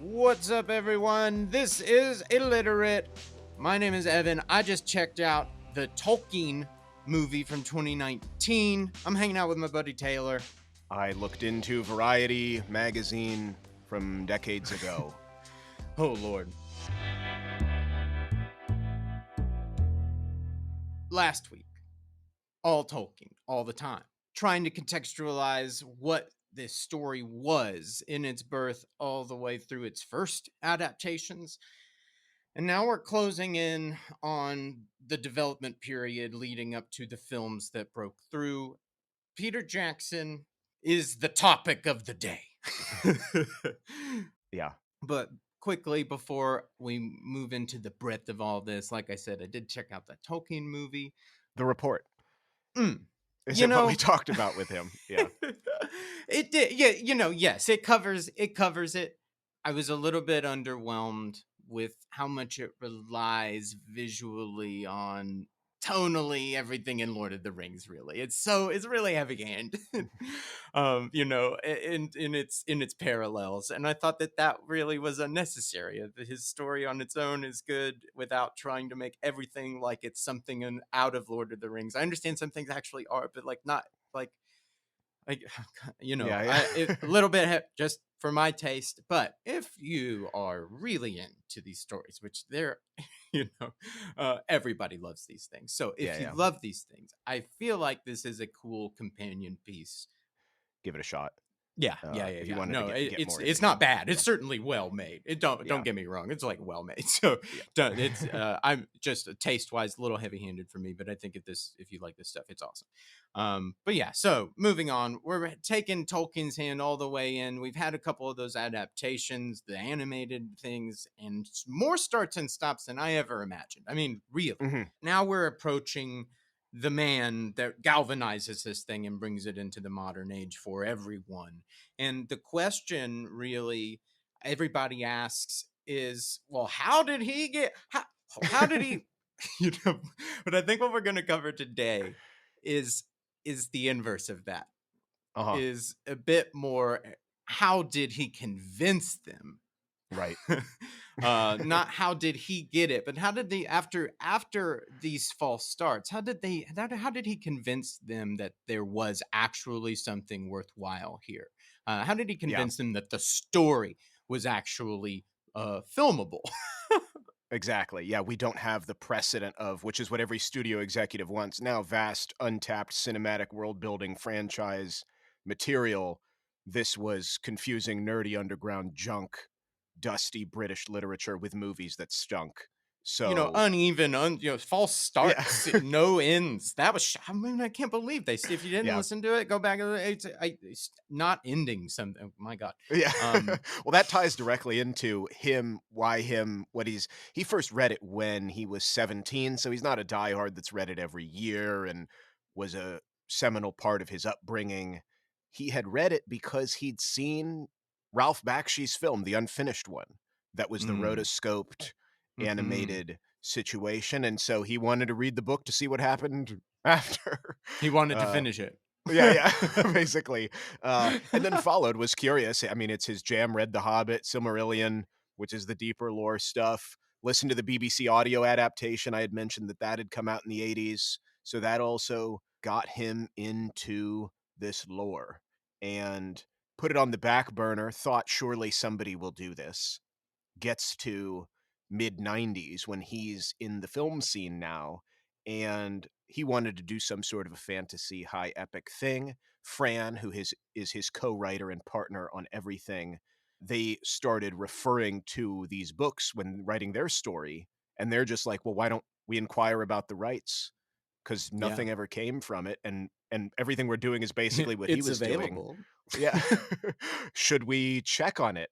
What's up, everyone? This is Illiterate. My name is Evan. I just checked out the Tolkien movie from 2019. I'm hanging out with my buddy Taylor. I looked into Variety magazine from decades ago. Oh, Lord. Last week, all Tolkien, all the time, trying to contextualize what this story was in its birth all the way through its first adaptations. And now we're closing in on the development period leading up to the films that broke through. Peter Jackson is the topic of the day. Yeah. But quickly, before we move into the breadth of all this, like I said, I did check out that Tolkien movie. The Report. Is You it what we know, talked about with him? Yeah. it did. Yeah, yes, it covers it. I was a little bit underwhelmed with how much it relies visually on tonally everything in Lord of the Rings. Really, it's really heavy-handed, in its parallels, and I thought that really was unnecessary. His story on its own is good without trying to make everything like it's something out of Lord of the Rings. I understand some things actually are, but not like Yeah. a little bit just for my taste. But if you are really into these stories, which they're, everybody loves these things. So if you Yeah. love these things, I feel like this is a cool companion piece. Give it a shot. Yeah. If you wanted No, to get more it's into not him. bad. Yeah. It's certainly well made. Don't Yeah. get me wrong. It's like well made. So Yeah. it's I'm just taste wise a little heavy handed for me, but I think if you like this stuff, it's awesome. But yeah. So moving on, we're taking Tolkien's hand all the way in. We've had a couple of those adaptations, the animated things, and more starts and stops than I ever imagined. I mean, really. Mhm. Now we're approaching the man that galvanizes this thing and brings it into the modern age for everyone. And the question really everybody asks is, well, how did he get how did he but I think what we're going to cover today is the inverse of that. Uh-huh. Is a bit more, how did he convince them? Right. Not how did he get it, but how did they after these false starts, how did he convince them that there was actually something worthwhile here? How did he Yeah. convince them that the story was actually filmable? Exactly. Yeah, we don't have the precedent of, which is what every studio executive wants now, vast, untapped cinematic world building franchise material. This was confusing, nerdy underground junk, dusty British literature with movies that stunk. So, Uneven, false yeah. starts, no ends. That was, I mean, I can't believe they. If you didn't Yeah. listen to it, go back. It's not ending something. Oh my God. Yeah. Well, that ties directly into him, why him, he first read it when he was 17, so he's not a diehard that's read it every year and was a seminal part of his upbringing. He had read it because he'd seen Ralph Bakshi's film, the unfinished one, that was the Mm. rotoscoped Mhm. animated situation, and so he wanted to read the book to see what happened after. He wanted to Uh finish it. yeah, basically. And then followed was curious. I mean, it's his jam, read The Hobbit, Silmarillion, which is the deeper lore stuff. Listened to the BBC audio adaptation. I had mentioned that had come out in the 80s. So that also got him into this lore and put it on the back burner, thought surely somebody will do this. Gets to mid 90s when he's in the film scene now, and he wanted to do some sort of a fantasy high epic thing. Fran, who is his co-writer and partner on everything, they started referring to these books when writing their story, and they're just like, well, why don't we inquire about the rights? Because Yeah. nothing ever came from it, and everything we're doing is basically what he It's was doing. available. Yeah. Should we check on it?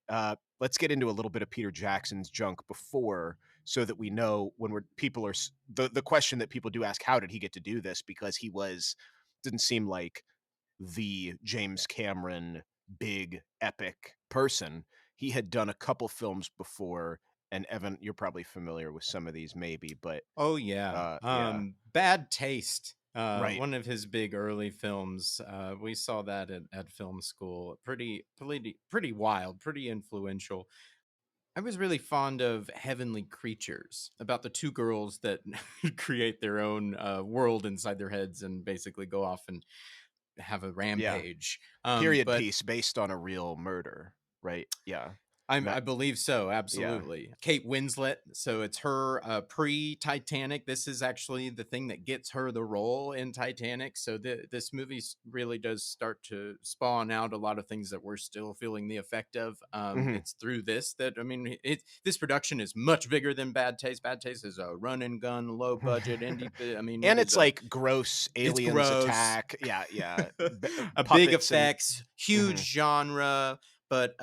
Let's get into a little bit of Peter Jackson's junk before, so that we know when people are the question that people do ask, how did he get to do this? Because didn't seem like the James Cameron big epic person. He had done a couple films before, and Evan, you're probably familiar with some of these maybe, but Oh yeah. yeah, Bad Taste. right. One of his big early films. We saw that at film school. Pretty wild, pretty influential. I was really fond of Heavenly Creatures, about the two girls that create their own world inside their heads and basically go off and have a Yeah. rampage. Period But piece based on a real murder, right? Yeah. I That believe so, yeah. absolutely. Kate Winslet, so it's her, pre-Titanic. This is actually the thing that gets her the role in Titanic, so this movie really does start to spawn out a lot of things that we're still feeling the effect of. Mhm. It's through this that I mean, this production is much bigger than Bad Taste. Bad Taste is a run and gun, low budget indie I mean, it And is it's a like gross it's aliens gross. attack. Yeah, yeah. A big Puppets and effects, huge mhm, genre, but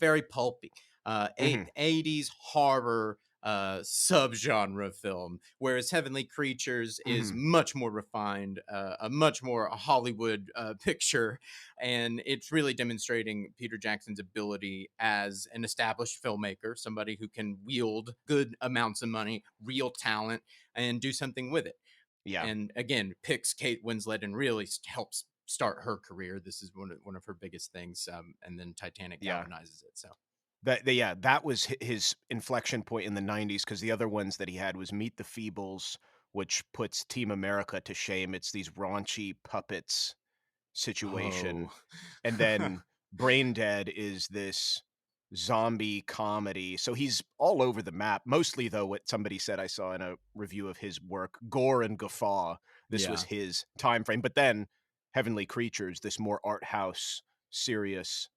very pulpy. mhm, 80s horror subgenre film, whereas Heavenly Creatures is mhm. much more refined, a much more Hollywood picture, and it's really demonstrating Peter Jackson's ability as an established filmmaker, somebody who can wield good amounts of money, real talent, and do something with it. Yeah, And again, picks Kate Winslet and really helps start her career. This is one of her biggest things, and then Titanic yeah. galvanizes it. So, Yeah, that was his inflection point in the '90s because the other ones that he had was Meet the Feebles, which puts Team America to shame. It's these raunchy puppets situation. oh, And then Brain Dead is this zombie comedy. So he's all over the map. Mostly though, what somebody said I saw in a review of his work, gore and guffaw. This was yeah, his time frame. But then Heavenly Creatures, this more art house, serious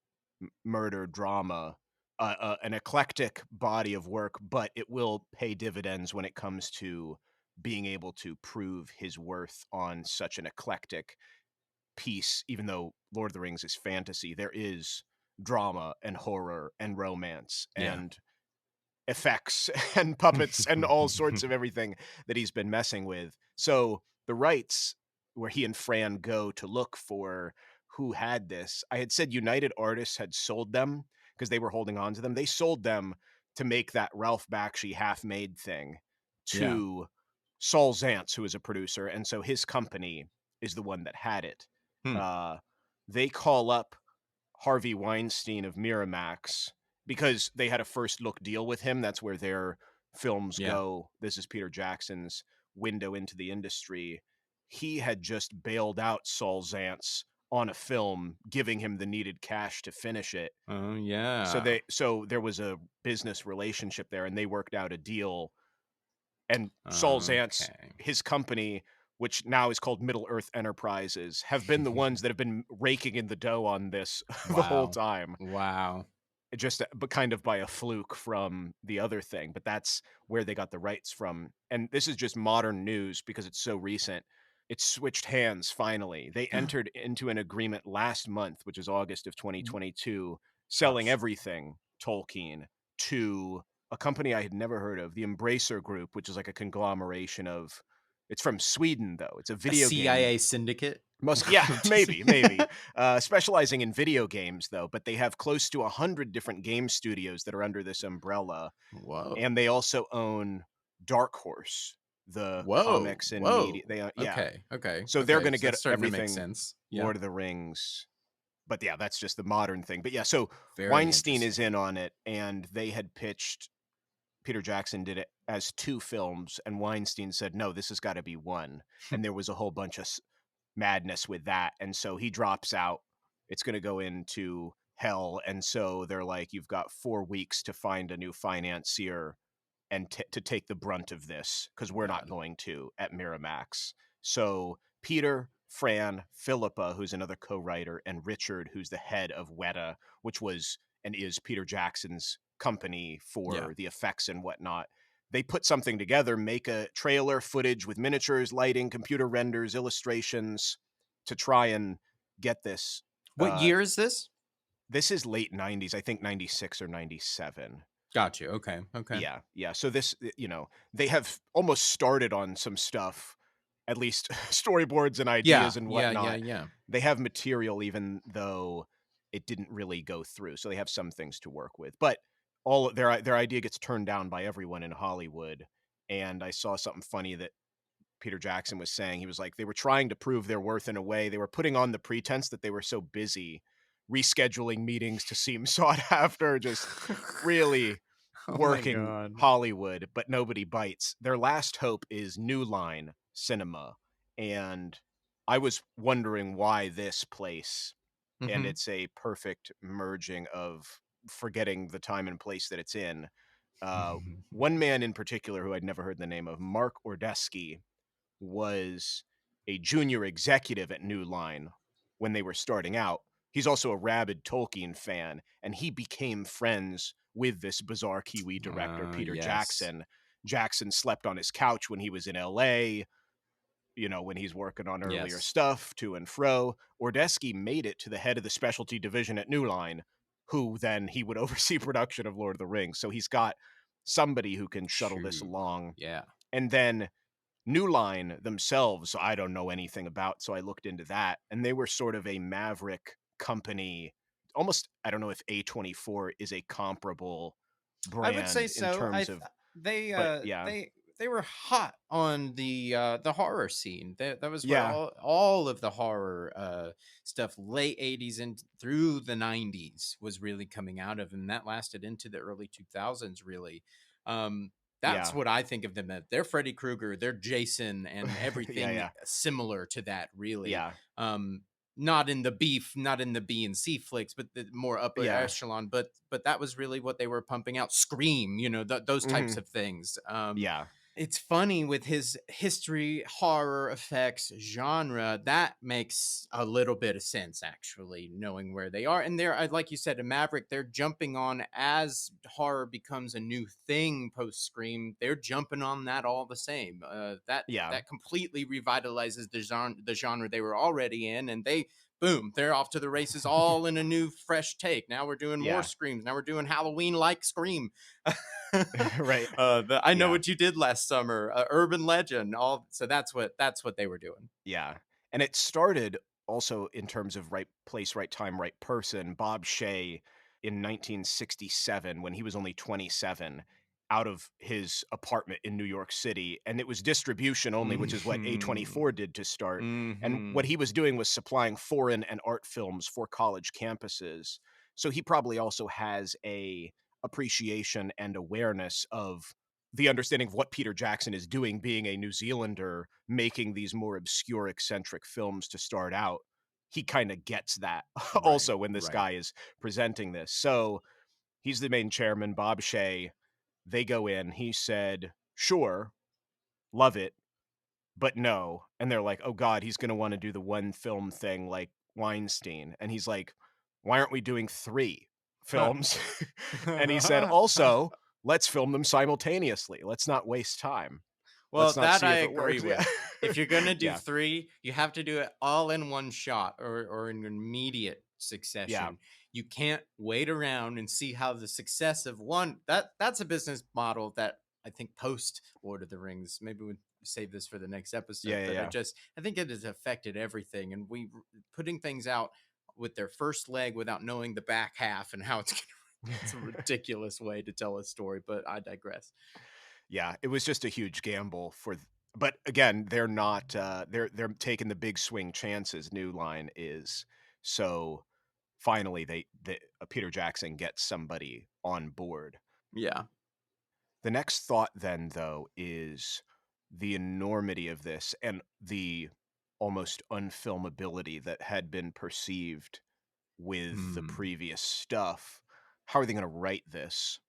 murder drama, an eclectic body of work, but it will pay dividends when it comes to being able to prove his worth on such an eclectic piece, even though Lord of the Rings is fantasy, there is drama and horror and romance yeah, and effects and puppets and all sorts of everything that he's been messing with. So the rights where he and Fran go to look for who had this, I had said United Artists had sold them because they were holding on to them. They sold them to make that Ralph Bakshi half-made thing yeah. to Saul Zaentz, who is a producer, and so his company is the one that had it. Hmm. Uh, they call up Harvey Weinstein of Miramax because they had a first look deal with him. That's where their films Yeah. go. This is Peter Jackson's window into the industry. He had just bailed out Saul Zaentz on a film, giving him the needed cash to finish it. Oh So yeah. so there was a business relationship there, and they worked out a deal. And Saul Zaentz, Okay. his company, which now is called Middle Earth Enterprises, have been the ones that have been raking in the dough on this the whole Wow. time. Wow. Just but kind of by a fluke from the other thing, but that's where they got the rights from. And this is just modern news because it's so recent. It switched hands finally. They entered into an agreement last month, which is August of 2022, selling Gosh. everything Tolkien to a company I had never heard of, the Embracer Group, which is like a conglomeration of it's from Sweden though. It's a A video game CIA syndicate. most yeah, maybe. Specializing in video games, though, but they have close to 100 different game studios that are under this umbrella, Whoa. and they also own Dark Horse, the Whoa. comics and media Whoa. they yeah. Okay. Okay. So they're Okay. gonna So get that's starting to make everything sense. Yeah. Lord of the Rings, but yeah, that's just the modern thing. But yeah, so Very Weinstein is interesting. in on it, and they had pitched Peter Jackson did it as 2 films, and Weinstein said, "No, this has gotta be 1," and there was a whole bunch of madness with that. And so he drops out. It's going to go into hell. And so they're like, you've got 4 weeks to find a new financier and to take the brunt of this because we're not God. going to at Miramax. So Peter, Fran, Philippa, who's another co-writer, and Richard, who's the head of Weta, which was and is Peter Jackson's company Yeah. for the effects and whatnot. They put something together, make a trailer, footage with miniatures, lighting, computer renders, illustrations to try and get this. What Uh, year is this? this is late '90s, I think '96 or '97. Got you. Okay. Okay. Yeah, yeah. So this, they have almost started on some stuff, at least storyboards and Yeah. ideas and Yeah. Yeah. whatnot. Yeah. They have material, even though it didn't really go through. So they have some things to work with. But all their idea gets turned down by everyone in Hollywood. And I saw something funny that Peter Jackson was saying. He was like, they were trying to prove their worth in a way. They were putting on the pretense that they were so busy rescheduling meetings to seem sought after. Just really Oh my working god. Hollywood, but nobody bites. Their last hope is New Line Cinema, and I was wondering why this place, and Mhm. it's a perfect merging of forgetting the time and place that it's in. Uh, One man in particular who I'd never heard the name of, Mark Ordesky, was a junior executive at New Line when they were starting out. He's also a rabid Tolkien fan, and he became friends with this bizarre Kiwi director, Peter Yes. Jackson. Jackson slept on his couch when he was in LA, when he's working on earlier Yes. stuff, to and fro. Ordesky made it to the head of the specialty division at New Line, who then he would oversee production of Lord of the Rings. So he's got somebody who can shuttle this True. along. Yeah. And then New Line themselves, I don't know anything about, so I looked into that, and they were sort of a maverick company. Almost, I don't know if A24 is a comparable I would say brand in so. terms of, They but yeah, they were hot on the horror scene. That was where yeah, all of the horror stuff, late 80s and through the 90s, was really coming out of, and that lasted into the early 2000s really. Um that's yeah, what I think of them as. They're Freddy Krueger, they're Jason, and yeah, everything yeah, similar to that really. yeah, Um not in the beef, not in the B and C flicks, but the more upper yeah, echelon. But that was really what they were pumping out. Scream, those types mhm, of things. yeah, It's funny with his history, horror effects genre. That makes a little bit of sense, actually, knowing where they are. And they're, like you said, a Maverick. They're jumping on as horror becomes a new thing post Scream. They're jumping on that all the same. yeah, That completely revitalizes the genre they were already in, and boom, they're off to the races, all in a new, fresh take. Now we're doing more yeah, Screams. Now we're doing Halloween like Scream. right, I know yeah. what you did last summer, urban legend. All so that's what they were doing. Yeah, and it started also in terms of right place, right time, right person. Bob Shea in 1967, when he was only 27, out of his apartment in New York City, and it was distribution only, which is what Mhm. A24 did to start. And what Mhm. he was doing was supplying foreign and art films for college campuses. So he probably also has a appreciation and awareness of the understanding of what Peter Jackson is doing, being a New Zealander, making these more obscure, eccentric films to start out. He kind of gets that Right, also when this right. guy is presenting this. So he's the main chairman, Bob Shea. They go in. He said, sure, love it, but no. And they're like, oh God, he's going to want to do the one film thing like Weinstein. And he's like, why aren't we doing three films? And he said, also, let's film them simultaneously. Let's not waste time. Well, Let's not that see I if it agree works. Yeah. with. If you're gonna do Yeah. 3, you have to do it all in one shot, or in immediate Yeah. succession. You can't wait around and see how the success of one, that's a business model that I think post Lord of the Rings, maybe we save this for the next episode, Yeah. but Yeah. I think it has affected everything, and we putting things out with their first leg without knowing the back half and how it's gonna it's a Yeah. ridiculous way to tell a story, but I digress. Yeah, it was just a huge gamble but again, they're not they're taking the big swing chances, New Line is. So finally Peter Jackson gets somebody on board. Yeah. The next thought then though is the enormity of this and the almost unfilmability that had been perceived with the Hmm. previous stuff. How are they going to write this?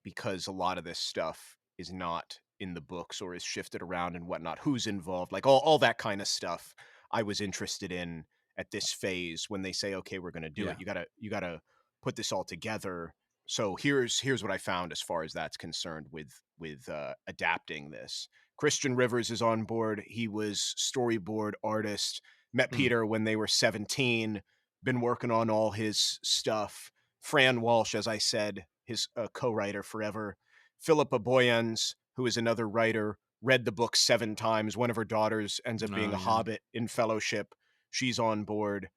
Because a lot of this stuff is not in the books or is shifted around and whatnot. Who's involved? Like all that kind of stuff I was interested in at this phase when they say, okay, we're gonna do it. Yeah. You gotta put this all together. So here's what I found as far as that's concerned with adapting this. Christian Rivers is on board. He was storyboard artist, met Hmm. Peter when they were 17, been working on all his stuff. Fran Walsh, as I said, his co-writer forever. Philippa Boyens, who is another writer, read the book 7 times. One of her daughters ends up being Oh a yeah. hobbit in Fellowship. She's on board.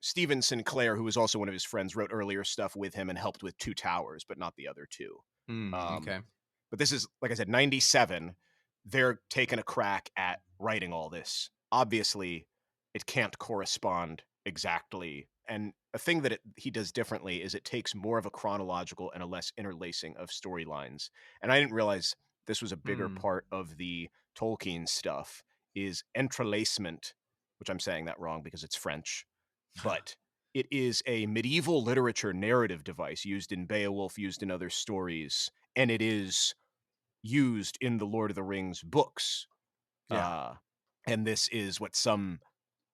Stephen Sinclair, who was also one of his friends, wrote earlier stuff with him and helped with Two Towers, but not the other two. Um, Okay. but this is, like I said, 97. They're taking a crack at writing all this. Obviously, it can't correspond exactly And a thing that he does differently is it takes more of a chronological and a less interlacing of storylines. And I didn't realize this was a bigger Hmm. part of the Tolkien stuff is entrelacement, which I'm saying that wrong because it's French, but it is a medieval literature narrative device used in Beowulf, used in other stories, and it is used in the Lord of the Rings books. Yeah. Uh, and this is what some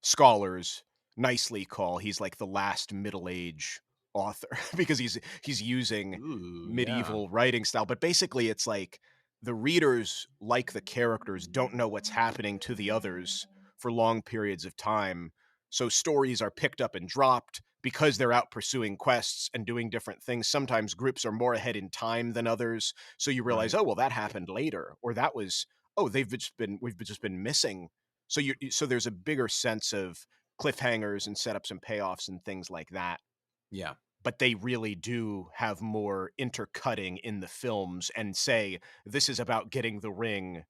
scholars nicely call he's like the last middle age author because he's using Ooh, yeah. medieval writing style, but basically it's like the readers, like the characters, don't know what's happening to the others for long periods of time, so stories are picked up and dropped because they're out pursuing quests and doing different things. Sometimes groups are more ahead in time than others, so you realize, Right. oh well, that happened later, or that was, oh, we've just been missing. So so there's a bigger sense of cliffhangers and setups and payoffs and things like that. Yeah. But they really do have more intercutting in the films and say, this is about getting the ring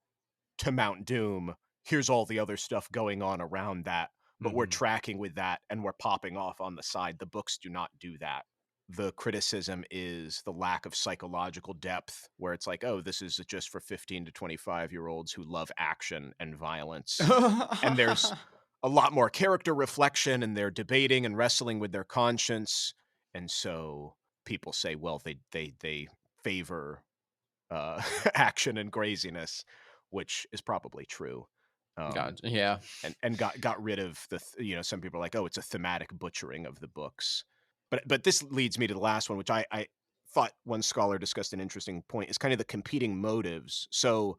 to Mount Doom. Here's all the other stuff going on around that. But we're Hmm. tracking with that and we're popping off on the side. The books do not do that. The criticism is the lack of psychological depth, where it's like, oh, this is just for 15 to 25-year-olds who love action and violence. And there's a lot more character reflection and they're debating and wrestling with their conscience. And so people say, well, they favor action and craziness, which is probably true. Um, Gotcha. Yeah. and got rid of some people are like, oh, it's a thematic butchering of the books. But this leads me to the last one, which I thought one scholar discussed an interesting point, is kind of the competing motives. So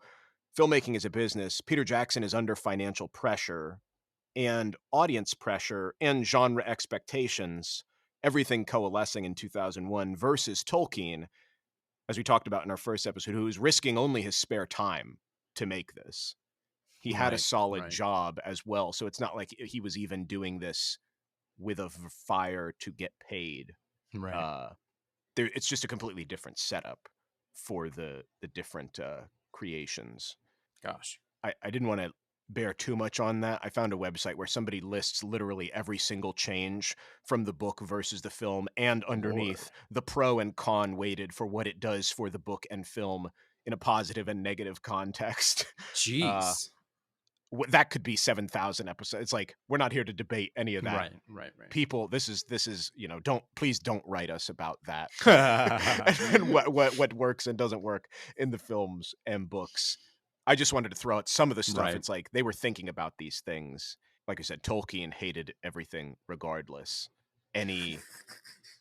filmmaking is a business. Peter Jackson is under financial pressure and audience pressure and genre expectations, everything coalescing in 2001 versus Tolkien, as we talked about in our first episode, who was risking only his spare time to make this. He had a Right. solid Right. job as well, so it's not like he was even doing this with a fire to get paid. Right. Uh, it's just a completely different setup for the different creations. Gosh. I didn't want to bear too much on that. I found a website where somebody lists literally every single change from the book versus the film, and Lord. underneath the pro and con weighted for what it does for the book and film in a positive and negative context. Uh, Jeez. that could be 7,000 episodes. It's like, we're not here to debate any of that. Right. Right. Right. People, this is please don't write us about that. And what works and doesn't work in the films and books. I just wanted to throw out some of the stuff. Right. It's like they were thinking about these things. Like I said, Tolkien hated everything regardless. Any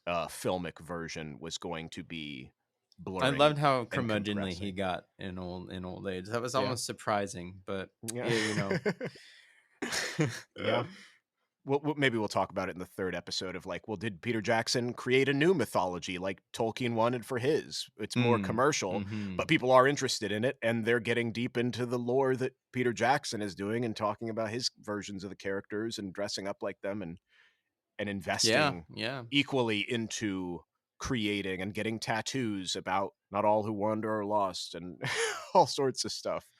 filmic version was going to be I blurring loved how and curmudgeonly he compressing. got in old age. That was Yeah. almost surprising, but Yeah. yeah, you know. Yeah. Maybe we'll talk about it in the third episode of like, well, did Peter Jackson create a new mythology like Tolkien wanted for his? It's more Mm. commercial, Hmm. but people are interested in it, and they're getting deep into the lore that Peter Jackson is doing and talking about his versions of the characters and dressing up like them and Yeah. investing Yeah. equally into creating and getting tattoos about not all who wander are lost and all sorts of stuff.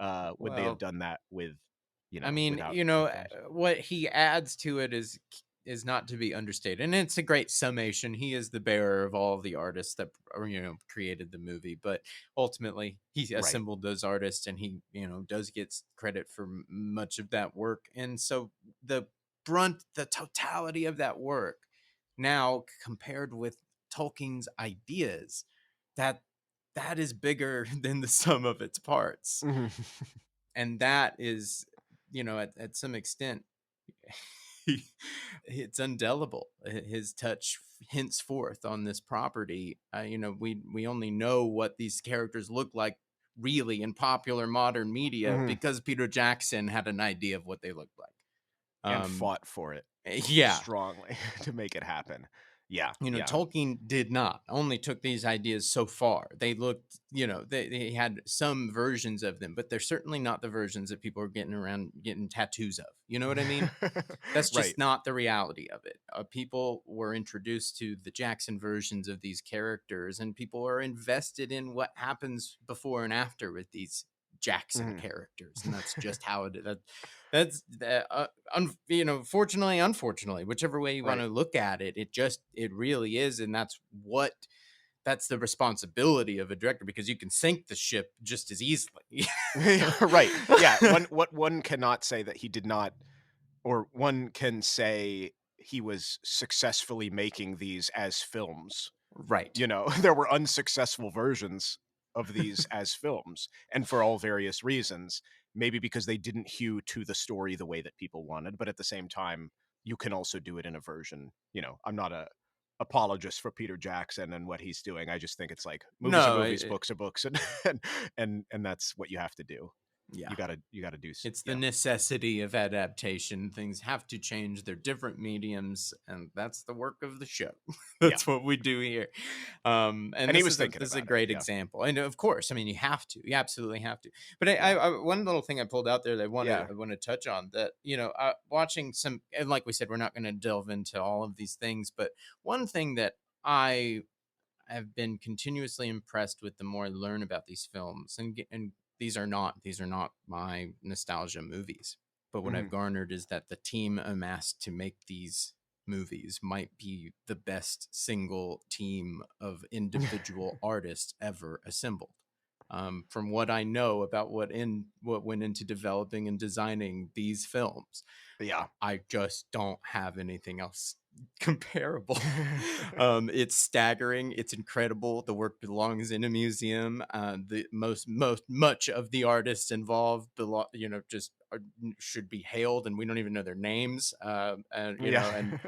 Would they have Well, done that with, I mean, without you know, the films? what he adds to it is not to be understated, and it's a great summation. He is the bearer of all of the artists that created the movie, but ultimately he Right. assembled those artists, and he does get credit for much of that work, and so the totality of that work now compared with Tolkien's ideas, that that is bigger than the sum of its parts, Mhm. and that is at some extent it's indelible. His touch henceforth on this property, we only know what these characters look like really in popular modern media Mhm. because Peter Jackson had an idea of what they looked like. And um fought for it yeah. strongly to make it happen. Yeah, yeah. Tolkien did not only took these ideas so far. They looked, they had some versions of them, but they're certainly not the versions that people are getting around getting tattoos of. You know what I mean? That's Right. just not the reality of it. People were introduced to the Jackson versions of these characters, and people are invested in what happens before and after with these Jackson Mhm. characters, and that's just how it. That's fortunately, unfortunately, whichever way you want Right. to look at it, it really is, and that's the responsibility of a director because you can sink the ship just as easily. Right. Yeah, one cannot say that he did not, or one can say he was successfully making these as films. Right. You know, there were unsuccessful versions of these as films, and for all various reasons. Maybe because they didn't hew to the story the way that people wanted, but at the same time, you can also do it in a version. I'm not a apologist for Peter Jackson and what he's doing. I just think it's like movies are No, movies, books are books, and and that's what you have to do. yeah. You gotta do. It's the necessity of adaptation. Things have to change. They're different mediums, and that's the work of the show. Yeah. That's what we do here. And And he this was is a thinking this is a about it. great Yeah. example. And of course, I mean, you have to. You absolutely have to. But Yeah. one little thing I pulled out there that Yeah. I want to touch on that watching some, and like we said, we're not going to delve into all of these things, but one thing that I have been continuously impressed with the more I learn about these films, and these are not my nostalgia movies, but what I've Mhm. garnered is that the team amassed to make these movies might be the best single team of individual artists ever assembled. From what I know about what went into developing and designing these films, Yeah. I just don't have anything else comparable. It's staggering. It's incredible. The work belongs in a museum. The most much of the artists involved just should be hailed, and we don't even know their names. And Yeah.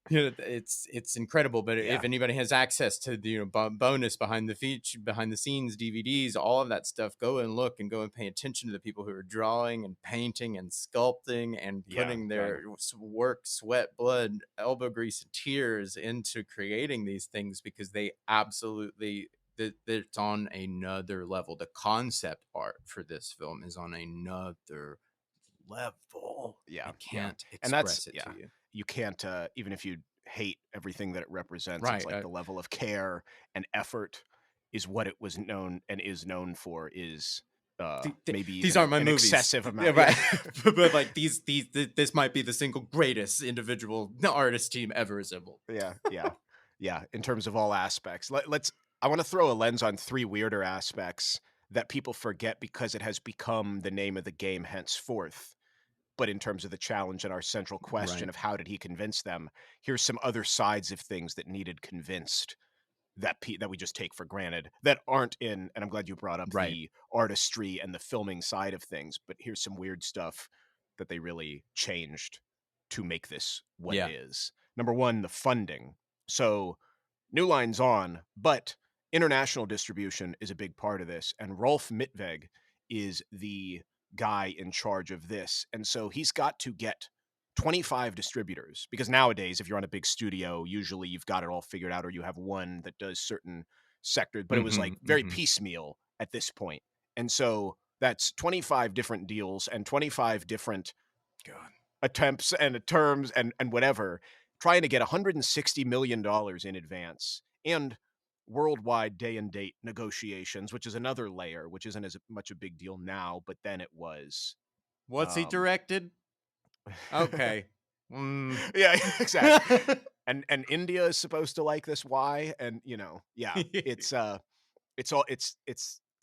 it's incredible. But if Yeah. anybody has access to the bonus behind the scenes DVDs, all of that stuff, go and look and go and pay attention to the people who are drawing and painting and sculpting and Yeah. putting God. their work, sweat, blood, elbow grease, and tears into creating these things, because they absolutely it's on another level. The concept art for this film is on another level. I Yeah, yeah, can't and that's express it to yeah. you. You can't, even if you hate everything that it represents, it's Right. like the level of care and effort is what it was known and is known for is, maybe These even aren't my an movies. excessive Yeah, amount. Yeah. right. But like this might be the single greatest individual artist team ever assembled. Yeah, yeah, yeah, in terms of all aspects. I wanna throw a lens on 3 weirder aspects that people forget because it has become the name of the game henceforth. But in terms of the challenge and our central question Right. of how did he convince them, here's some other sides of things that needed convinced that we just take for granted that aren't in, and I'm glad you brought up Right. the artistry and the filming side of things, but here's some weird stuff that they really changed to make this what it Yeah. is. Number 1, the funding. So New Line's on, but international distribution is a big part of this, and Rolf Mitveg is the guy in charge of this, and so he's got to get 25 distributors, because nowadays, if you're on a big studio, usually you've got it all figured out or you have one that does certain sectors, but it was, like, Mhm. very Mhm. piecemeal at this point, and so that's 25 different deals and 25 different God. attempts and terms and whatever, trying to get $160 million in advance and worldwide day and date negotiations, which is another layer, which isn't as much a big deal now, but then it was. What's he Um, directed? Okay. Mm. yeah, exactly. And India is supposed to like this. Why? And yeah, it's a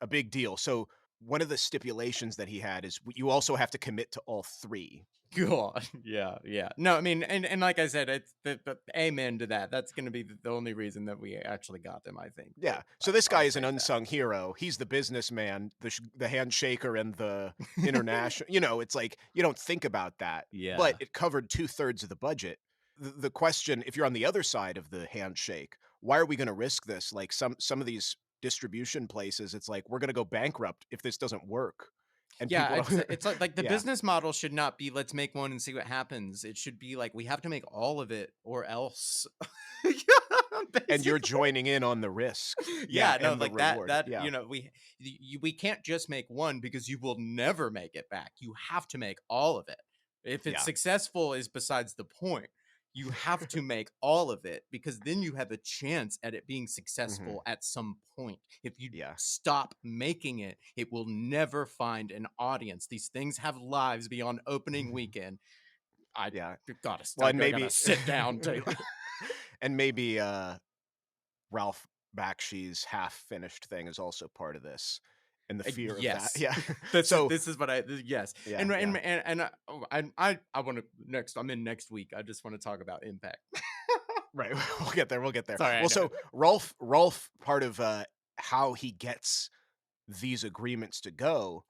big deal. So one of the stipulations that he had is you also have to commit to all three. God, yeah, yeah. No, I mean, and like I said, it's the amen to that. That's going to be the only reason that we actually got them. I think, but Yeah. So this guy I'll is an say unsung hero. He's the businessman, the handshaker, and the that. international. It's like you don't think about that, but Yeah, it covered 2/3 of the budget. The question, if you're on the other side of the handshake, why are we going to risk this? Like some of these distribution places, it's like we're going to go bankrupt if this doesn't work, and yeah. people It's don't. it's like the Yeah, business model should not be let's make one and see what happens. It should be like we have to make all of it or else. Yeah, and you're basically. joining in on the risk. Yeah, Yeah, no, and the like that reward. that Yeah, we can't just make one because you will never make it back. You have to make all of it. If it's yeah. successful is besides the point. You have to make all of it because then you have a chance at it being Mhm. successful at some point. If you Yeah. stop making it, it will never find an audience. These things have lives beyond opening weekend. I Yeah. gotta, Well, I and gotta maybe sit down, Taylor. and maybe, Ralph Bakshi's half-finished thing is also part of this, and the fear of that. Yes, Yeah. this is So this is what I yes, yeah, yeah. I want to next. I'm in next week. I just want to talk about impact. Right. We'll get there, we'll get there. Sorry, I Well, know. so Rolf, part of, how he gets these agreements to go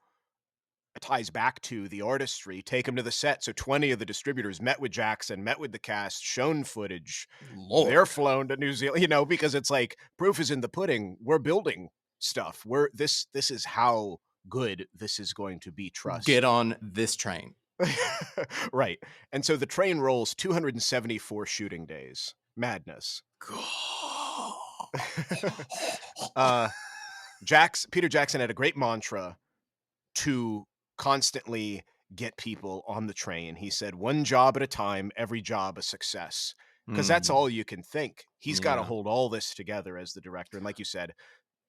ties back to the artistry. Take him to the set. So 20 of the distributors met with Jackson, met with the cast, shown footage. They're Lord, flown to New Zealand, because it's like proof is in the pudding. We're building stuff. This is how good this is going to be. get Trust. on this train. Right. And so the train rolls 274 shooting days. Madness. uh Peter Jackson had a great mantra to constantly get people on the train. He said, "One job at a time, every job a success." Because that's Mhm. all you can think. He's got to Yeah. hold all this together as the director. And like you said,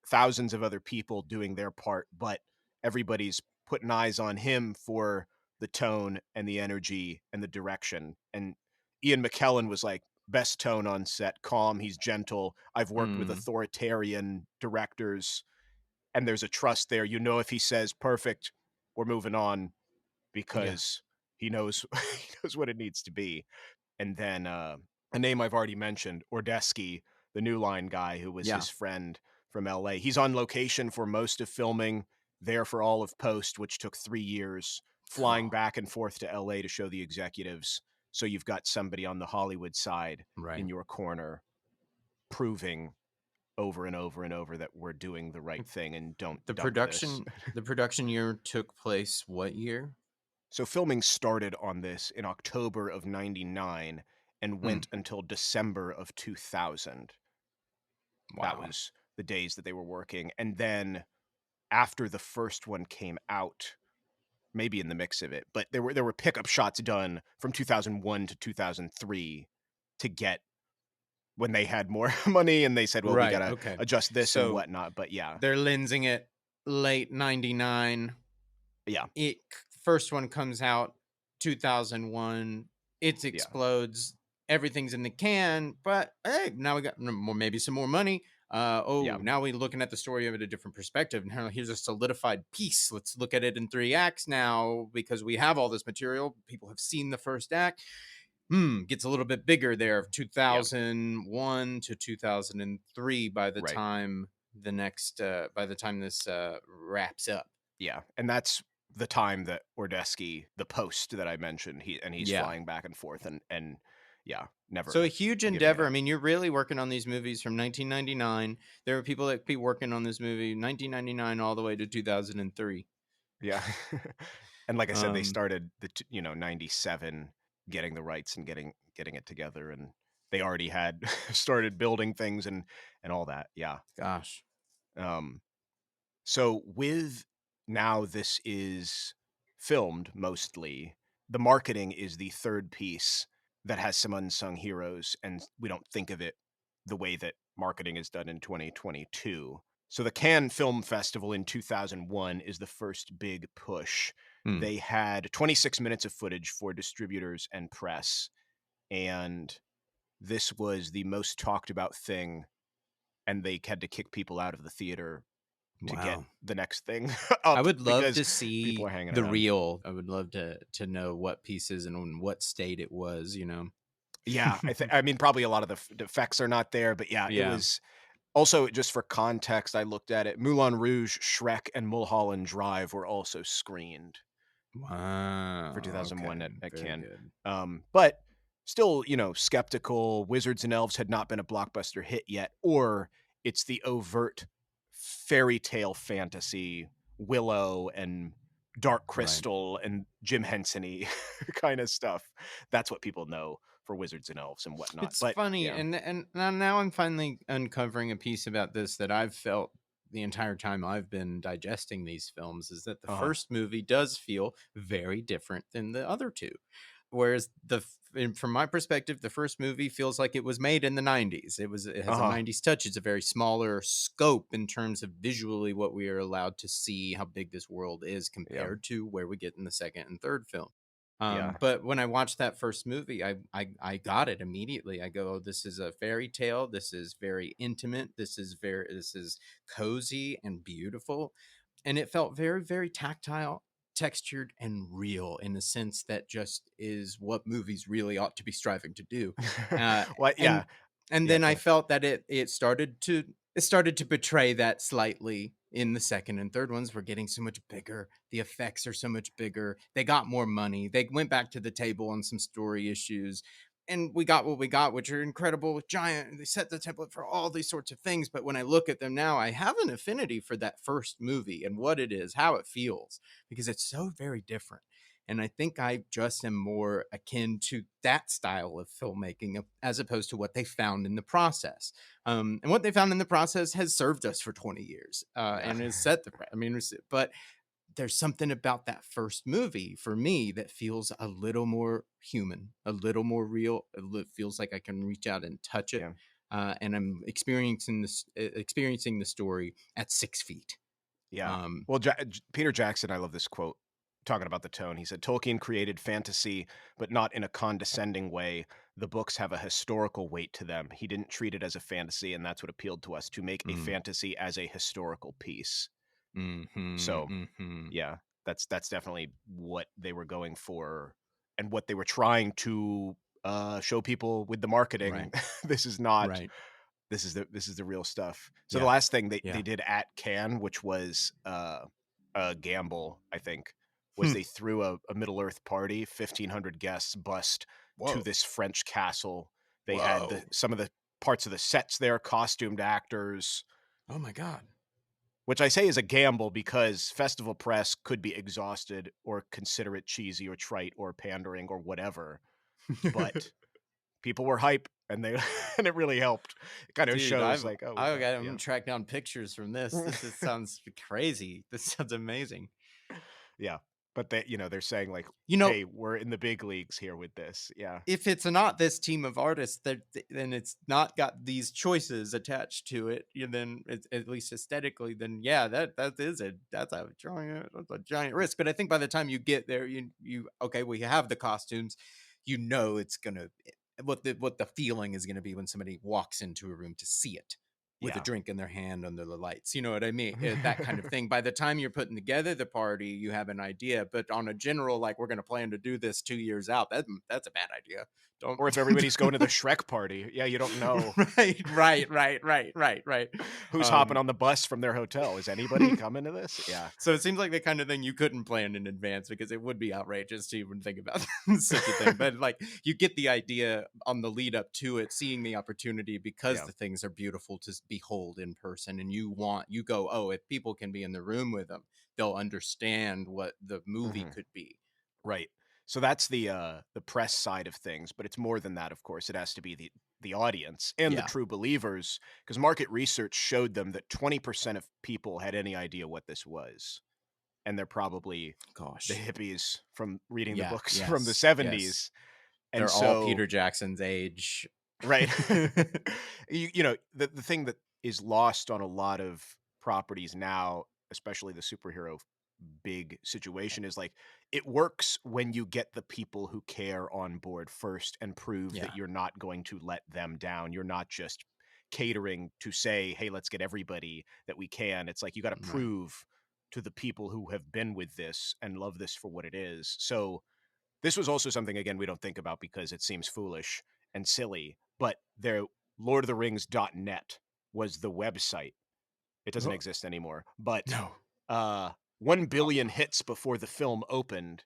thousands of other people doing their part, but everybody's putting eyes on him for the tone and the energy and the direction. And Ian McKellen was like, best tone on set, calm, he's gentle. I've worked with Mm. authoritarian directors and there's a trust there. If he says perfect, we're moving on Yeah. because he knows he knows what it needs to be. And then a name I've already mentioned, Ordeski, the New Line guy who was Yeah. his friend from LA. He's on location for most of filming, there for all of post, which took 3 years, flying Oh, back and forth to LA to show the executives. So you've got somebody on the Hollywood side right. in your corner proving over and over and over that we're doing the right thing and don't The dump this. production the production year took place what year? So filming started on this in October of 99 and Hmm. went until December of 2000. That Wow. was the days that they were working. And then after the first one came out, maybe in the mix of it, but there were pickup shots done from 2001 to 2003 to get when they had more money and they said, well, we got Right. to Okay. adjust this and So whatnot. But yeah, they're lensing it late 99. yeah, It first one comes out 2001. It yeah, explodes. Everything's in the can, but hey, now we got maybe some more money. yeah, Now we're looking at the story of it a different perspective. Now here's a solidified piece. Let's look at it in 3 acts now because we have all this material. People have seen the first act. Gets a little bit bigger there, yeah, 2001 to 2003 right. by the time this wraps up. Yeah, and that's the time that Ordeski, the post that I mentioned, he's Yeah. flying back and forth and yeah, So a never huge giving endeavor. I up. mean, you're really working on these movies from 1999. There were people that be working on this movie 1999 all the way to 2003. Yeah. And like I said, they Um, started 97 getting the rights and getting it together and they already had started building things and all that. Yeah. gosh. Um So with now this is filmed mostly, the marketing is the third piece that has some unsung heroes, and we don't think of it the way that marketing is done in 2022. So the Cannes Film Festival in 2001 is the first big push. Hmm. They had 26 minutes of footage for distributors and press, and this was the most talked about thing, and they had to kick people out of the theater to get Wow. the next thing I up would love because to people see are hanging the around. reel. I would love to know what pieces and in what state it was, you know. Yeah, I mean, probably a lot of the effects are not there, but yeah, it Yeah. was also just for context, I looked at it. Moulin Rouge, Shrek, and Mulholland Drive were also screened for Wow. 2001 Okay. at Very Cannes. good. But still, skeptical. Wizards and Elves had not been a blockbuster hit yet, or it's the overt fairy tale fantasy, Willow and Dark Right. Crystal and Jim Henson-y kind of stuff. That's what people know for Wizards and Elves and whatnot. It's But funny, yeah, and now I'm finally uncovering a piece about this that I've felt the entire time I've been digesting these films is that the uh-huh. first movie does feel very different than the other two. whereas from my perspective, the first movie feels like it was made in the 90s. It has a Uh-huh. 90s touch. It's a very smaller scope in terms of visually what we are allowed to see, how big this world is Yeah. compared to where we get in the second and third film. Yeah. But when I watched that first movie, I got it immediately. I go, oh, this is a fairy tale. This is very intimate. This is cozy and beautiful, and it felt very, very tactile, textured, and real in the sense that just is what movies really ought to be striving to do. Uh, What and yeah. and Yeah, then go I ahead. felt that it started to betray that slightly in the second and third ones. We're getting so much bigger. The effects are so much bigger. They got more money. They went back to the table on some story issues. And we got what we got, which are incredible, giant. They set the template for all these sorts of things. But when I look at them now, I have an affinity for that first movie and what it is, how it feels, because it's so very different. And I think I just am more akin to that style of filmmaking as opposed to what they found in the process. And what they found in the process has served us for 20 years Yeah. and has set the, I mean, but there's something about that first movie for me that feels a little more human, a little more real. Feels like I can reach out and touch it. Yeah. And I'm experiencing the story at 6 feet. Yeah. Um, Well, Peter Jackson, I love this quote talking about the tone. He said, Tolkien created fantasy, but not in a condescending way. The books have a historical weight to them. He didn't treat it as a fantasy, and that's what appealed to us to make a mm, fantasy as a historical piece. mhm, So, mhm. yeah, that's definitely what they were going for and what they were trying to show people with the marketing. Right, This is not right. this is the real stuff. So the Yeah, last thing they yeah. did at Cannes, which was a gamble, I think, was Hmm. they threw a Middle Earth party, 1,500 guests bussed to Whoa, this French castle. They had whoa. some of the parts of the sets there, costumed actors, Oh my God. which I say is a gamble because festival press could be exhausted or consider it cheesy or trite or pandering or whatever. But people were hype and they and it really helped. It kind of Dude, shows like, oh, we I got got I'm yeah. gonna track down pictures from this. Sounds crazy. This sounds amazing. Yeah. But they, they're saying like, You know, "Hey, we're in the big leagues here with this." Yeah. if it's not this team of artists, then it's not got these choices attached to it. Then it's at least aesthetically, then yeah, that's a giant risk. But I think by the time you get there, you okay, we have the costumes. It's gonna what the feeling is gonna be when somebody walks into a room to see it with a Yeah. drink in their hand under the lights. You know what I mean? That kind of thing. By the time you're putting together the party, you have an idea. But on a general, like we're going to plan to do this 2 years out, that's a bad idea. Don't. Or if everybody's going to the Shrek party, yeah, you don't know Right. who's hopping Um, on the bus from their hotel. Is anybody coming to this? Yeah. so it seems like the kind of thing you couldn't plan in advance because it would be outrageous to even think about such a thing. But like you get the idea on the lead up to it, seeing the opportunity because Yeah. the things are beautiful to behold in person, and you go, oh, if people can be in the room with them, they'll understand what the movie Mhm. could be. Right. So that's the press side of things, but it's more than that, of course. It has to be the audience and the Yeah, true believers, because market research showed them that 20% of people had any idea what this was. And they're probably the gosh, hippies from reading the yeah, books from the yes. 70s. And They're all so, Peter Jackson's age. right. The thing that is lost on a lot of properties now, especially the superhero big situation, is like it works when you get the people who care on board first and prove that Yeah, you're not going to let them down. You're not just catering to say, hey, let's get everybody that we can. It's like you got to right. prove to the people who have been with this and love this for what it is. So this was also something, again, we don't think about because it seems foolish and silly, but their lordoftherings.net was the website. It doesn't Oh, exist anymore, but no. 1 billion hits before the film opened,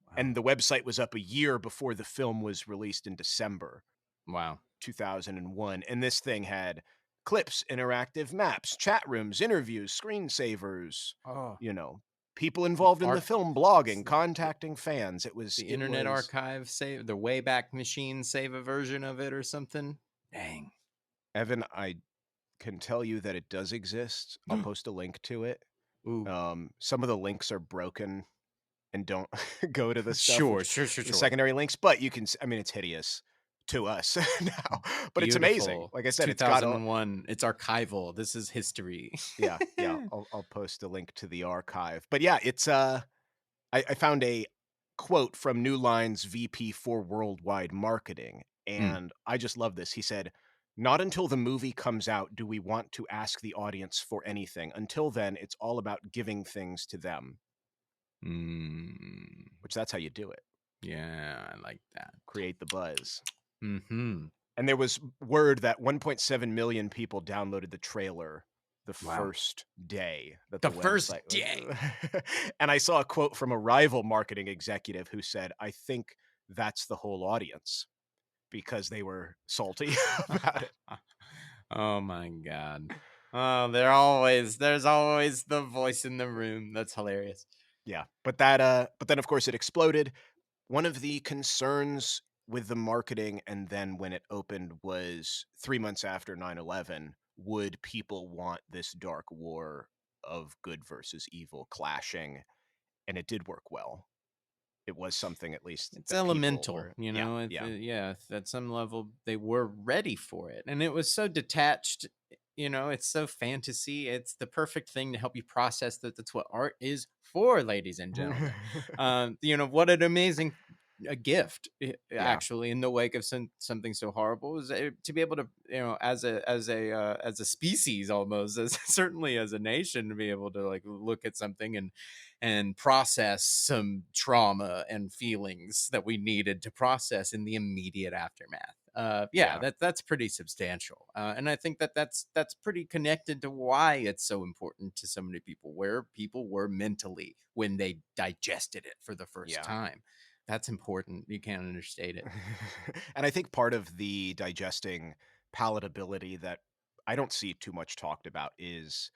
Wow. and the website was up a year before the film was released in December Wow. 2001. And this thing had clips, interactive maps, chat rooms, interviews, screensavers, Oh, you know, people involved in the arc film, blogging, the contacting fans. It was, the it Internet was, Archive save the Wayback Machine save a version of it or something? Dang. Evan, I can tell you that it does exist. I'll post a link to it. Ooh, Some of the links are broken and don't go to the stuff Sure, which sure, sure, the sure. secondary links, but you can I mean, it's hideous to us now, but it's amazing. Beautiful. Like I It's said, it's got all 2001. It's archival. This is history. yeah, yeah, I'll post a link to the archive. But yeah, it's I found a quote from New Line's VP for Worldwide Marketing, Mm. and I just love this. He said, "Not until the movie comes out do we want to ask the audience for anything. Until then, it's all about giving things to them," Mm. which that's how you do it. Yeah, I like that. Create the buzz. Mhm. And there was word that 1.7 million people downloaded the trailer the Wow. first day that The the first website was day. and I saw a quote from a rival marketing executive who said, "I think that's the whole audience," because they were salty about it. Oh my god. Oh, there's always the voice in the room. That's hilarious. Yeah, but then, of course, it exploded. One of the concerns with the marketing and then when it opened was 3 months after 9/11, would people want this dark war of good versus evil clashing? And it did work well. It was something at least It's that people elemental, were you yeah, know. yeah. Yeah, at some level they were ready for it, and it was so detached. You know, it's so fantasy. It's the perfect thing to help you process that. That's what art is for, ladies and gentlemen. You know, what an amazing a gift, Yeah, actually, in the wake of something so horrible, is to be able to, you know, as a species, almost, as certainly as a nation, to be able to like look at something and process some trauma and feelings that we needed to process in the immediate aftermath. Yeah, yeah, that's pretty substantial, and I think that's pretty connected to why it's so important to so many people, where people were mentally when they digested it for the first yeah. time. That's important. You can't understate it. And I think part of the digesting palatability that I don't see too much talked about is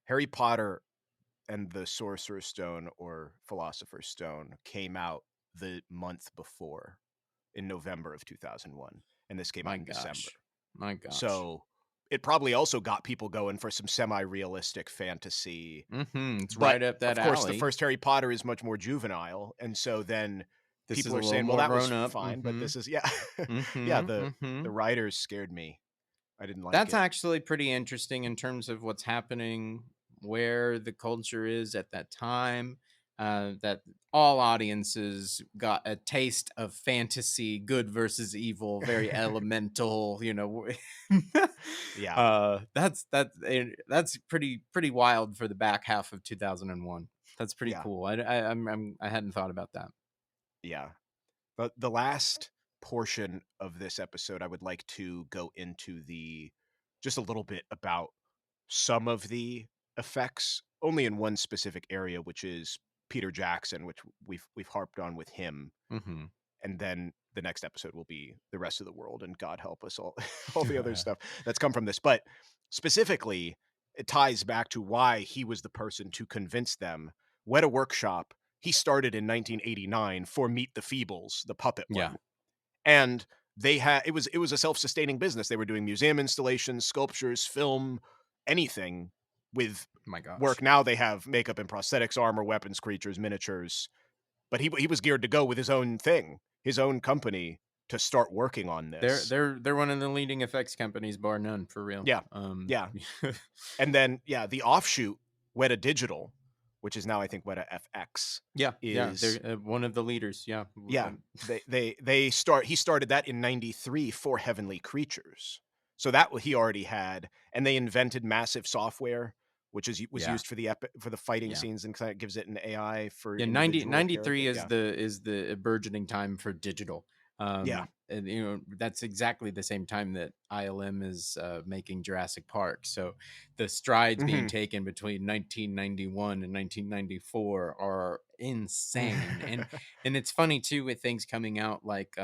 Harry Potter and the Sorcerer's Stone or Philosopher's Stone came out the month before in November of 2001, and this came My out in December. gosh, my gosh. So it probably also got people going for some semi-realistic fantasy. It's But right up that of course, the alley. first Harry Potter is much more juvenile, and so then This is people a are little saying, "Well, more that was grown up. fine, but this is" yeah. Yeah, the Mm-hmm. writers scared me. I didn't like That's it. actually pretty interesting in terms of what's happening, where the culture is at that time. That all audiences got a taste of fantasy, good versus evil, very elemental. You know, Yeah, that's pretty wild for the back half of 2001. That's pretty yeah, cool. I hadn't thought about that. yeah. But the last portion of this episode, I would like to go into the just a little bit about some of the effects, only in one specific area, which is Peter Jackson, which we've harped on with him, Hmm. and then the next episode will be the rest of the world, and God help us all, all the other stuff that's come from this. But specifically, it ties back to why he was the person to convince them. Weta Workshop, he started in 1989 for Meet the Feebles, the puppet Yeah. one, and they had it was a self-sustaining business. They were doing museum installations, sculptures, film, anything with My work. gosh. Now they have makeup and prosthetics, armor, weapons, creatures, miniatures, but he was geared to go with his own thing, his own company to start working on this. They're one of the leading effects companies, bar none, for real. Yeah. Yeah. And then yeah, the offshoot, Weta Digital, which is now I think Weta FX, yeah, yeah, is they're one of the leaders. Yeah, yeah, they start he started that in '93 for Heavenly Creatures. So that he already had, and they invented massive software, which was yeah, used for for the fighting yeah. scenes and kind of gives it an AI for Yeah, individual 93 character. Yeah. is the burgeoning time for digital. Yeah. And you know, that's exactly the same time that ILM is making Jurassic Park. So the strides being Mhm. taken between 1991 and 1994 are insane. And it's funny too, with things coming out like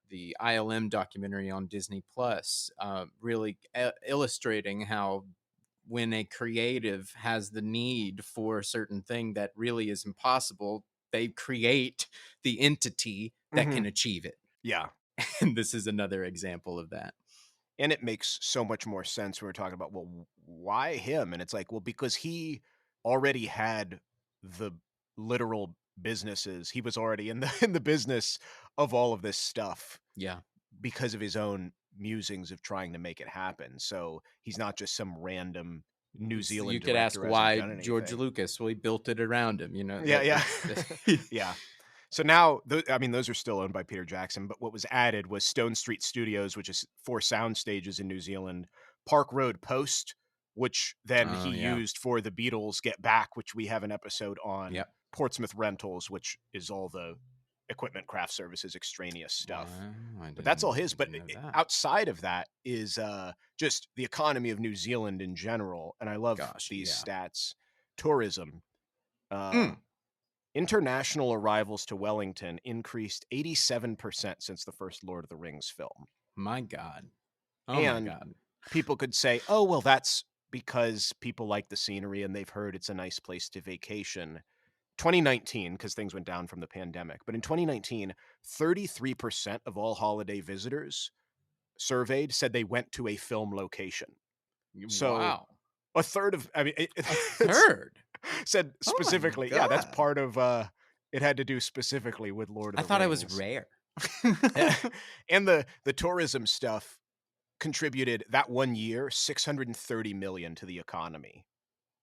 the ILM documentary on Disney Plus, really illustrating how when a creative has the need for a certain thing that really is impossible, they create the entity that can Mhm. achieve it. Yeah. And this is another example of that. And it makes so much more sense when we're talking about, well, why him? And it's like, well, because he already had the literal businesses. He was already in the in the business of all of this stuff Yeah. because of his own musings of trying to make it happen. So he's not just some random New You Zealand could ask director who hasn't why done George anything. Lucas, well, he built it around him, Yeah, that yeah. it's Yeah. So now, I mean, those are still owned by Peter Jackson, but what was added was Stone Street Studios, which is 4 sound stages in New Zealand, Park Road Post, which then he Oh, yeah. used for the Beatles' Get Back, which we have an episode on, Yep. Portsmouth Rentals, which is all the equipment craft services extraneous stuff. Wow, But that's all I his. But didn't know that. outside of that is just the economy of New Zealand in general. And I love Gosh, these yeah. stats. Tourism. Uh, Mm, International arrivals to Wellington increased 87% since the first Lord of the Rings film. my god. Oh my And god. people could say, oh, well, that's because people like the scenery and they've heard it's a nice place to vacation. 2019, because things went down from the pandemic, but in 2019, 33% of all holiday visitors surveyed said they went to a film location. So Wow. a third of, I mean, A it's third? said Oh my specifically, yeah, that's god. part of, it had to do specifically with Lord of I the thought it was Rings. rare. And the tourism stuff contributed that one year 630 million to the economy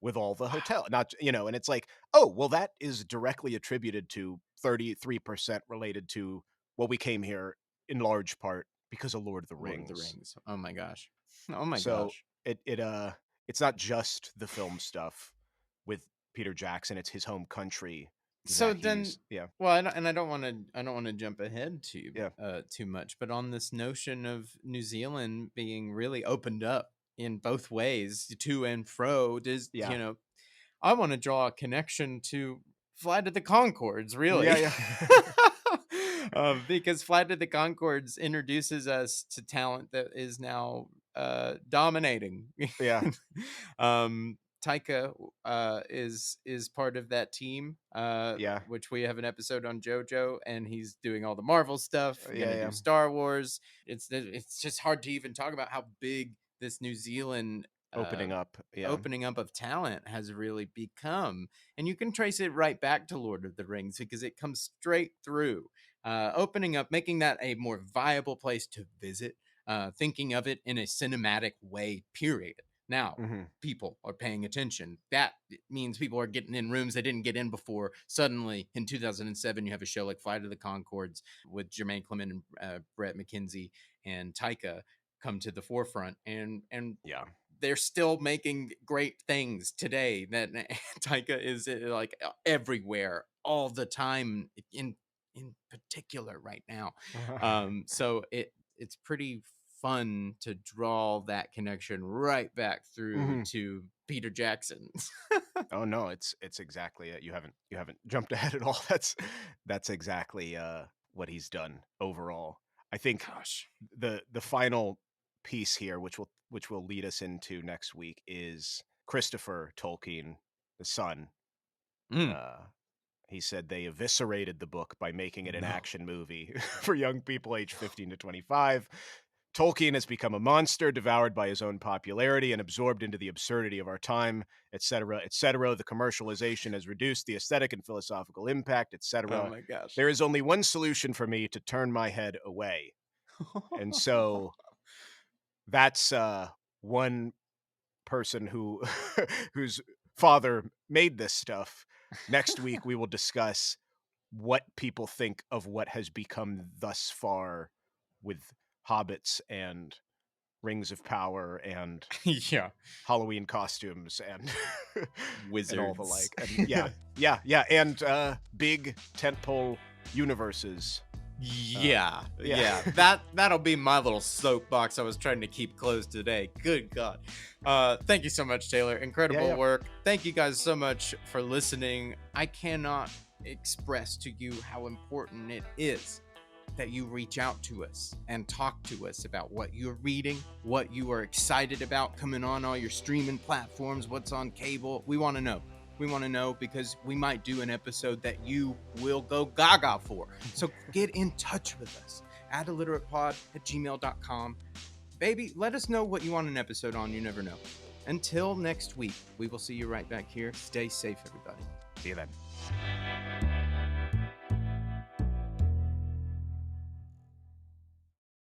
with all the Wow. hotel, not, and it's like, oh, well, that is directly attributed to 33% related to, well, we came here in large part because of Lord of the Lord of the Rings. Rings. Oh my gosh. Oh my So gosh. it's not just the film stuff with Peter Jackson, it's his home country So that then, he's, yeah, well, I don't want to, jump ahead yeah, too much, but on this notion of New Zealand being really opened up in both ways, to and fro, does yeah, I want to draw a connection to Flight of the Concords, yeah, really. yeah. Because Flight of the Concords introduces us to talent that is now dominating. Yeah, Taika is part of that team, yeah, which we have an episode on JoJo, and he's doing all the Marvel stuff. yeah, Gonna yeah. do Star Wars. It's just hard to even talk about how big this New Zealand uh, Opening up, yeah. opening up of talent has really become, and you can trace it right back to Lord of the Rings because it comes straight through, opening up, making that a more viable place to visit, thinking of it in a cinematic way, period. Now Mhm. people are paying attention. That means people are getting in rooms they didn't get in before. Suddenly in 2007 you have a show like Flight of the Concords with Jermaine Clement and Brett McKenzie and Taika come to the forefront, and Yeah. they're still making great things today. That Taika is like everywhere all the time, in particular right now. So it's pretty fun to draw that connection right back through Mhm. to Peter Jackson. Oh, no, it's exactly it. You haven't jumped ahead at all. That's exactly, what he's done overall. I think Gosh. the final piece here, which will lead us into next week, is Christopher Tolkien, the son. Mm, Uh, he said they eviscerated the book by making it an no. action movie for young people aged 15 to 25. Tolkien has become a monster, devoured by his own popularity and absorbed into the absurdity of our time, etc., etc. The commercialization has reduced the aesthetic and philosophical impact, Oh etc. my gosh. There is only one solution for me: to turn my head away. And so that's one person who whose father made this stuff. Next week we will discuss what people think of what has become thus far with hobbits and rings of power and Yeah. Halloween costumes and and all the Wizards. like. And yeah, yeah, yeah, and big tentpole universes. Yeah, Yeah. yeah. That'll be my little soapbox I was trying to keep closed today. Good God. Thank you so much, Taylor. Yeah, Incredible yeah. work. Thank you guys so much for listening. I cannot express to you how important it is that you reach out to us and talk to us about what you're reading, what you are excited about coming on all your streaming platforms, what's on cable. We want to know. We want to know because we might do an episode that you will go gaga for. So get in touch with us at illiteratepod@gmail.com. Baby, let us know what you want an episode on. You never know. Until next week, we will see you right back here. Stay safe, everybody. See you then.